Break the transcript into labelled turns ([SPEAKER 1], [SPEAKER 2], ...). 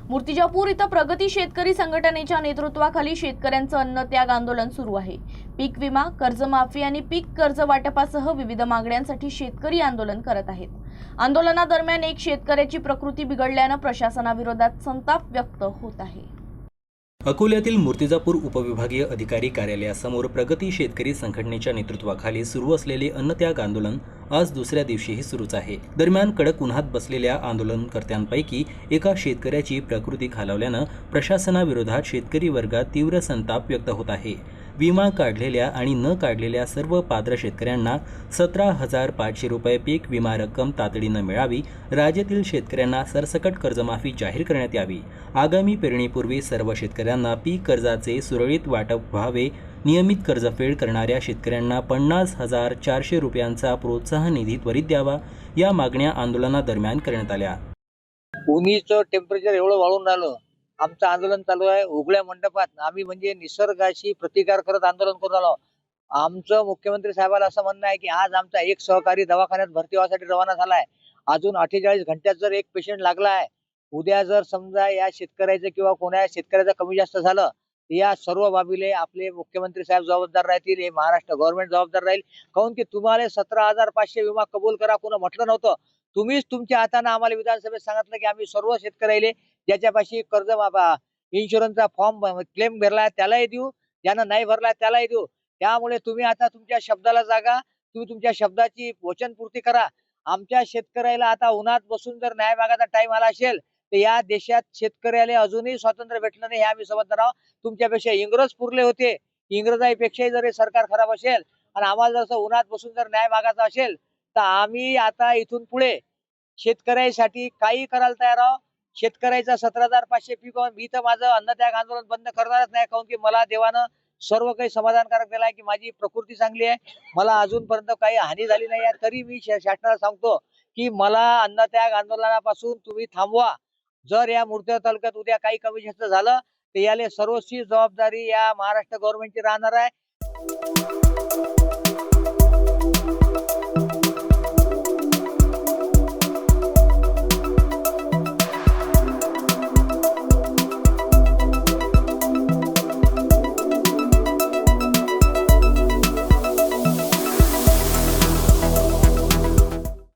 [SPEAKER 1] मूर्तिजापूर इथं प्रगती शेतकरी संघटनेच्या नेतृत्वाखाली शेतकऱ्यांचं अन्नत्याग आंदोलन सुरू आहे। पीक विमा, कर्जमाफी आणि पीक कर्ज वाटपासह विविध मागण्यांसाठी शेतकरी आंदोलन करत आहेत। आंदोलनादरम्यान एक शेतकऱ्याची प्रकृती बिघडल्यानं प्रशासनाविरोधात संताप व्यक्त होत आहे।
[SPEAKER 2] अकोल्यातील मूर्तिजापूर उपविभागीय अधिकारी कार्यालयासमोर प्रगती शेतकरी संघटनेच्या नेतृत्वाखाली सुरू असलेले अन्नत्याग आंदोलन आज दुसऱ्या दिवशीही सुरूच आहे। दरम्यान कडक उन्हात बसलेल्या आंदोलनकर्त्यांपैकी एका शेतकऱ्याची प्रकृती खालावल्यानं प्रशासनाविरोधात शेतकरी वर्गात तीव्र संताप व्यक्त होत आहे। विमा काढलेल्या आणि न काढलेल्या सर्व पात्र शेतकऱ्यांना 17,500 रुपये पीक विमा रक्कम तातडीनं मिळावी, राज्यातील शेतकऱ्यांना सरसकट कर्जमाफी जाहीर करण्यात यावी, आगामी पेरणीपूर्वी सर्व शेतकऱ्यांना पीक कर्जाचे सुरळीत वाटप व्हावे, नियमित कर्जफेड करणाऱ्या शेतकऱ्यांना 50,400 रुपयांचा प्रोत्साहन निधी त्वरित द्यावा, या मागण्या आंदोलनादरम्यान करण्यात आल्या।
[SPEAKER 3] उन्हीचं टेम्परेचर एवढं वाढून राहिलं, आमचं आंदोलन चालू आहे उघड्या मंडपात। आम्ही म्हणजे निसर्गाशी प्रतिकार करत आंदोलन करून आलो। आमचं मुख्यमंत्री साहेबाला असं म्हणणं आहे की आज आमचा एक सहकारी दवाखान्यात भरती व्हायसाठी रवाना झालाय। अजून 48 घंट्यात जर एक पेशंट लागला आहे, उद्या जर समजा या शेतकऱ्याचं किंवा कोणा शेतकऱ्याचं कमी जास्त झालं, या सर्व बाबीले आपले मुख्यमंत्री साहेब जबाबदार राहतील, हे महाराष्ट्र गव्हर्नमेंट जबाबदार राहील। काऊन की तुम्हाला 17,500 विमा कबूल करा कोणा म्हटलं नव्हतं। तुम्हीच तुमच्या हाताने आम्हाला विधानसभेत सांगितलं की आम्ही सर्व शेतकऱ्याले ज्याच्यापाशी कर्ज इन्शुरन्सचा फॉर्म क्लेम भरला त्यालाही देऊ, ज्यानं नाही भरला त्यालाही देऊ। त्यामुळे तुम्ही आता तुमच्या शब्दाला जागा, तुम्ही तुमच्या शब्दाची वचनपूर्ती करा। आमच्या शेतकऱ्याला आता उन्हात बसून जर न्याय मागायचा टाइम आला असेल तर या देशात शेतकऱ्याला अजूनही स्वातंत्र्य भेटलं नाही, हे आम्ही समजणार आहोत। तुमच्यापेक्षा इंग्रज पुरले होते, इंग्रजांपेक्षाही जर हे सरकार खराब असेल आणि आम्हाला जर उन्हात बसून जर न्याय मागायचा असेल तर आम्ही आता इथून पुढे शेतकऱ्यासाठी काही करायला तयार आहोत। शेतकऱ्याचा 17,500 पीक मी तर माझं अन्नत्याग आंदोलन बंद करणारच नाही, काऊन की मला देवानं सर्व काही समाधानकारक दिलं आहे की माझी प्रकृती चांगली आहे, मला अजूनपर्यंत काही हानी झाली नाही आहे। तरी मी शासनाला सांगतो की मला अन्नत्याग आंदोलनापासून तुम्ही थांबवा। जर या मूर्तिजापूर तालुक्यात उद्या काही कमी जास्त झालं तर याले सर्वस्वी जबाबदारी या महाराष्ट्र गव्हर्नमेंटची राहणार आहे।